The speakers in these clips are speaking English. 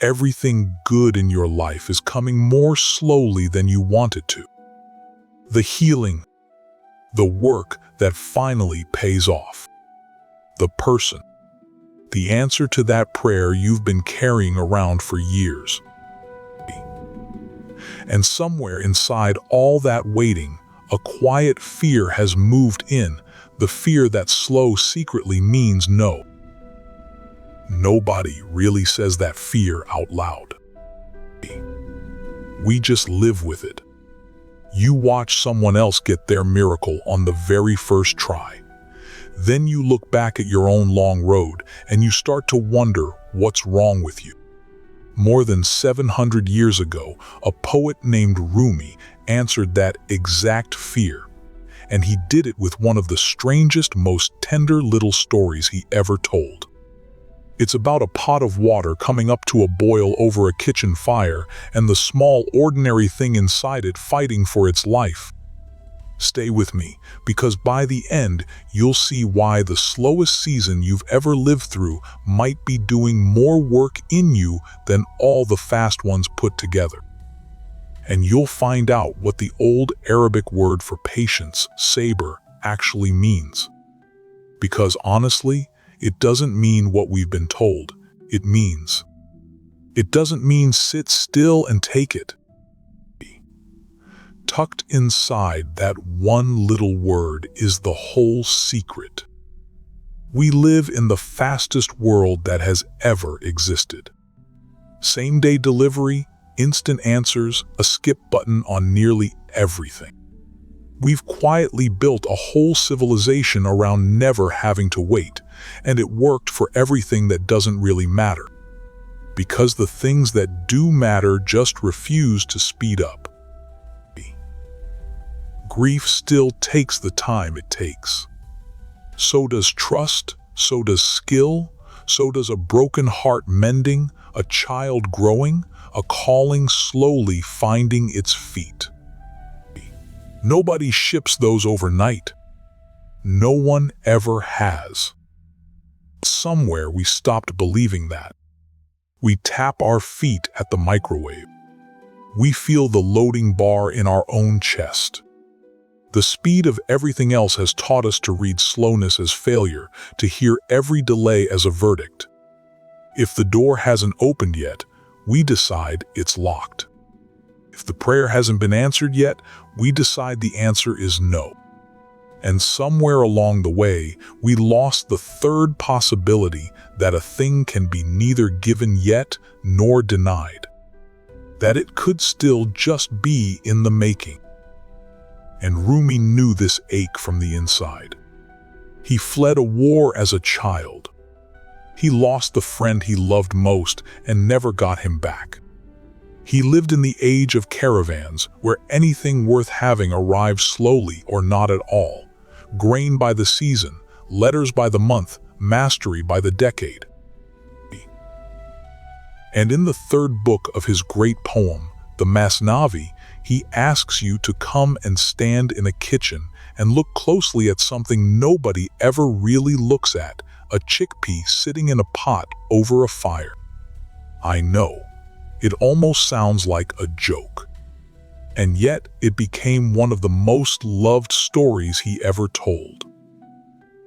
everything good in your life is coming more slowly than you want it to. The healing, the work that finally pays off. The person, the answer to that prayer you've been carrying around for years. And somewhere inside all that waiting, a quiet fear has moved in, the fear that slow secretly means no. Nobody really says that fear out loud. We just live with it. You watch someone else get their miracle on the very first try. Then you look back at your own long road and you start to wonder what's wrong with you. More than 700 years ago, a poet named Rumi answered that exact fear. And he did it with one of the strangest, most tender little stories he ever told. It's about a pot of water coming up to a boil over a kitchen fire and the small, ordinary thing inside it fighting for its life. Stay with me, because by the end, you'll see why the slowest season you've ever lived through might be doing more work in you than all the fast ones put together. And you'll find out what the old Arabic word for patience, sabr, actually means. Because honestly, it doesn't mean what we've been told. It doesn't mean sit still and take it. Tucked inside that one little word is the whole secret. We live in the fastest world that has ever existed. Same-day delivery, instant answers, a skip button on nearly everything. We've quietly built a whole civilization around never having to wait, and it worked for everything that doesn't really matter. Because the things that do matter just refuse to speed up. Grief still takes the time it takes. So does trust, so does skill, so does a broken heart mending, a child growing, a calling slowly finding its feet. Nobody ships those overnight. No one ever has. Somewhere we stopped believing that. We tap our feet at the microwave. We feel the loading bar in our own chest. The speed of everything else has taught us to read slowness as failure, to hear every delay as a verdict. If the door hasn't opened yet, we decide it's locked. If the prayer hasn't been answered yet, we decide the answer is no. And somewhere along the way, we lost the third possibility that a thing can be neither given yet nor denied. That it could still just be in the making. And Rumi knew this ache from the inside. He fled a war as a child. He lost the friend he loved most and never got him back. He lived in the age of caravans, where anything worth having arrived slowly or not at all. Grain by the season, letters by the month, mastery by the decade. And in the third book of his great poem, the Masnavi, he asks you to come and stand in a kitchen and look closely at something nobody ever really looks at, a chickpea sitting in a pot over a fire. I know, it almost sounds like a joke. And yet it became one of the most loved stories he ever told.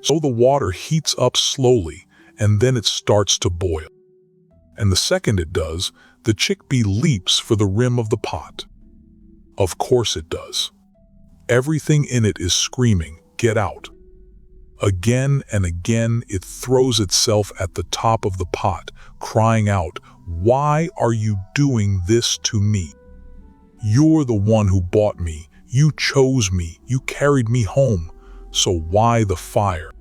So the water heats up slowly and then it starts to boil. And the second it does, the chickpea leaps for the rim of the pot. Of course it does. Everything in it is screaming, "Get out." Again and again it throws itself at the top of the pot, crying out, "Why are you doing this to me? You're the one who bought me, you chose me, you carried me home, so why the fire?"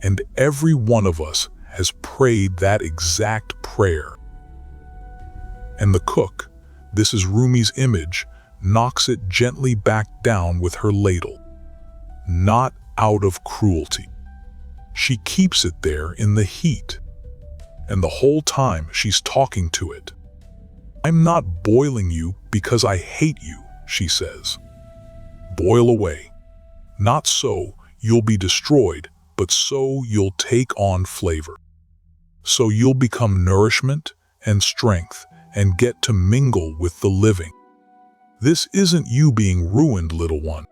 And every one of us has prayed that exact prayer. And the cook, this is Rumi's image, knocks it gently back down with her ladle. Not out of cruelty. She keeps it there in the heat. And the whole time she's talking to it. "I'm not boiling you because I hate you," she says. "Boil away. Not so you'll be destroyed, but so you'll take on flavor. So you'll become nourishment, and strength and get to mingle with the living. This isn't you being ruined, little one.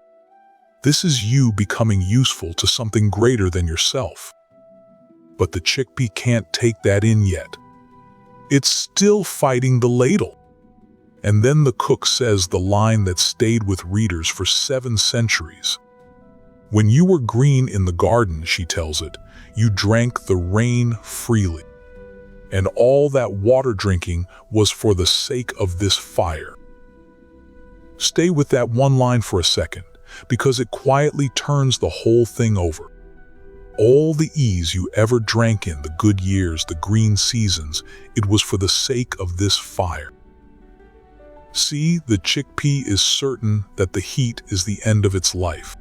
This is you becoming useful to something greater than yourself. But the chickpea can't take that in yet. It's still fighting the ladle. And then the cook says the line that stayed with readers for 7 centuries. When you were green in the garden, she tells it, you drank the rain freely. And all that water drinking was for the sake of this fire. Stay with that one line for a second, because it quietly turns the whole thing over. All the ease you ever drank in, the good years, the green seasons, it was for the sake of this fire. See, the chickpea is certain that the heat is the end of its life.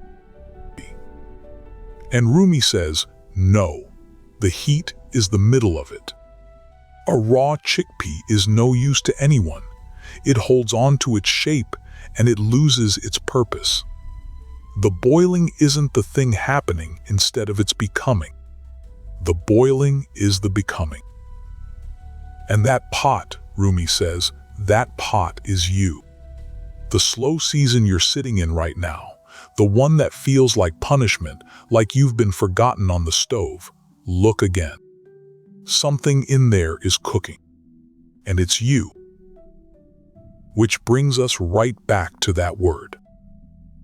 And Rumi says, no, the heat is the middle of it. A raw chickpea is no use to anyone. It holds on to its shape and it loses its purpose. The boiling isn't the thing happening instead of its becoming. The boiling is the becoming. And that pot, Rumi says, that pot is you. The slow season you're sitting in right now, the one that feels like punishment, like you've been forgotten on the stove, look again. Something in there is cooking, and it's you. Which brings us right back to that word,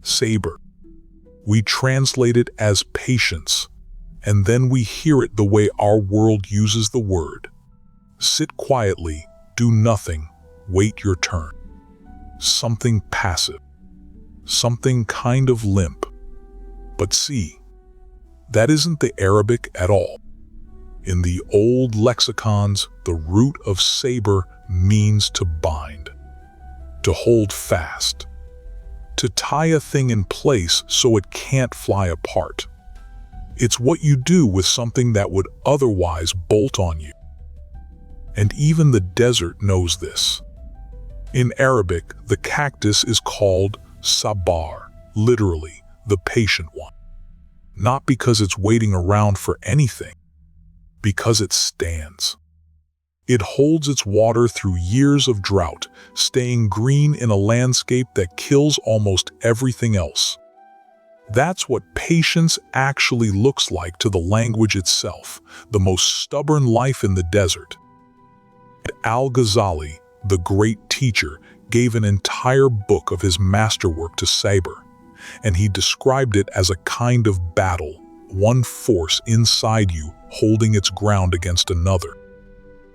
sabr. We translate it as patience, and then we hear it the way our world uses the word. Sit quietly, do nothing, wait your turn. Something passive, something kind of limp. But see, that isn't the Arabic at all. In the old lexicons, the root of sabr means to bind, to hold fast, to tie a thing in place so it can't fly apart. It's what you do with something that would otherwise bolt on you. And even the desert knows this. In Arabic, the cactus is called sabbar, literally, the patient one. Not because it's waiting around for anything, because it stands. It holds its water through years of drought, staying green in a landscape that kills almost everything else. That's what patience actually looks like to the language itself, the most stubborn life in the desert. Al-Ghazali, the great teacher, gave an entire book of his masterwork to Sabr, and he described it as a kind of battle, one force inside you holding its ground against another.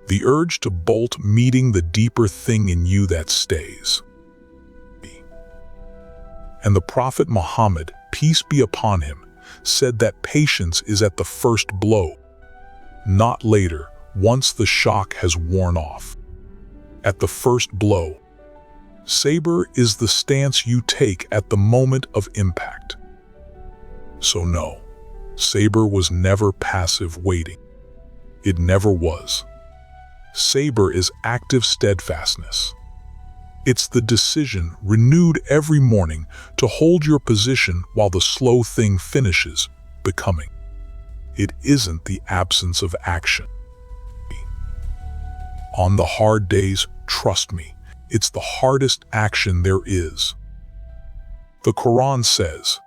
The urge to bolt meeting the deeper thing in you that stays. And the Prophet Muhammad, peace be upon him, said that patience is at the first blow, not later, once the shock has worn off. At the first blow. Sabr is the stance you take at the moment of impact. So no, Sabr was never passive waiting. It never was. Sabr is active steadfastness. It's the decision, renewed every morning, to hold your position while the slow thing finishes, becoming. It isn't the absence of action. On the hard days, trust me, it's the hardest action there is. The Qur'an says,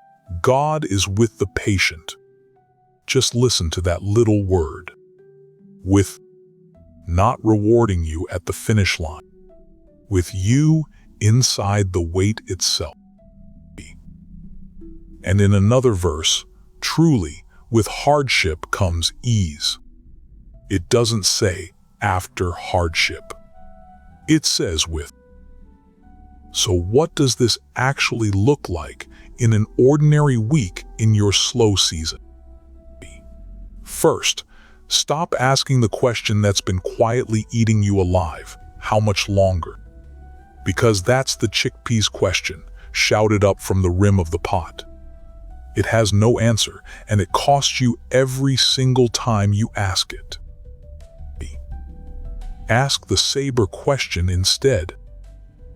God is with the patient. Just listen to that little word. With, not rewarding you at the finish line. With you inside the wait itself. And in another verse, truly, with hardship comes ease. It doesn't say after hardship. It says with. So what does this actually look like in an ordinary week in your slow season? First, stop asking the question that's been quietly eating you alive. How much longer? Because that's the chickpea's question, shouted up from the rim of the pot. It has no answer, and it costs you every single time you ask it. Ask the Sabr question instead.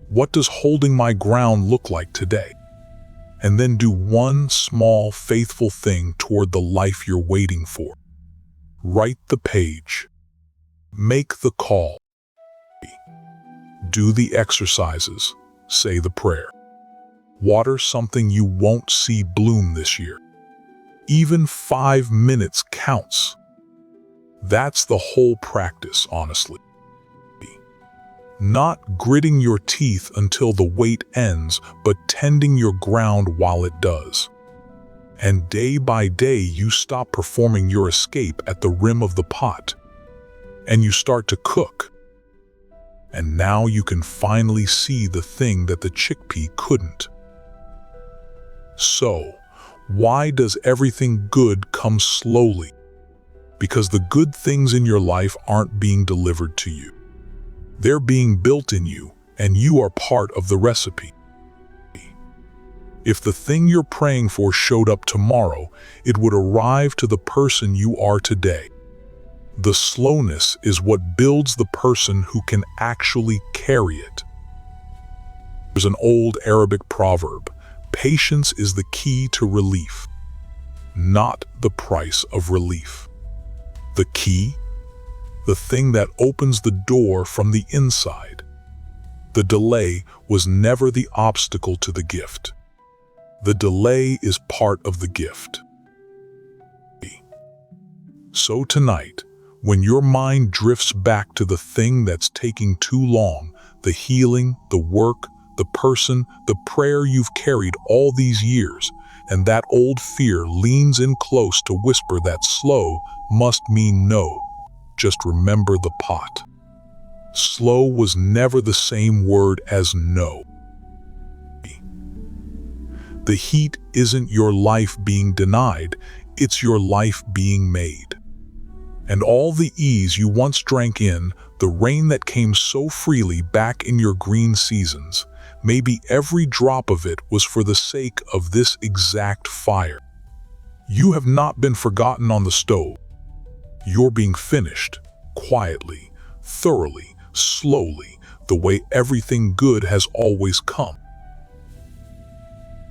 What does holding my ground look like today? And then do one small, faithful thing toward the life you're waiting for. Write the page. Make the call. Do the exercises. Say the prayer. Water something you won't see bloom this year. Even 5 minutes counts. That's the whole practice, honestly. Not gritting your teeth until the wait ends, but tending your ground while it does. And day by day, you stop performing your escape at the rim of the pot, and you start to cook. And now you can finally see the thing that the chickpea couldn't. So, why does everything good come slowly? Because the good things in your life aren't being delivered to you. They're being built in you, and you are part of the recipe. If the thing you're praying for showed up tomorrow, it would arrive to the person you are today. The slowness is what builds the person who can actually carry it. There's an old Arabic proverb, patience is the key to relief, not the price of relief. The key? The thing that opens the door from the inside. The delay was never the obstacle to the gift. The delay is part of the gift. So tonight, when your mind drifts back to the thing that's taking too long, the healing, the work, the person, the prayer you've carried all these years, and that old fear leans in close to whisper that slow must mean no, just remember the pot. Slow was never the same word as no. The heat isn't your life being denied, it's your life being made. And all the ease you once drank in, the rain that came so freely back in your green seasons, maybe every drop of it was for the sake of this exact fire. You have not been forgotten on the stove. You're being finished, quietly, thoroughly, slowly, the way everything good has always come.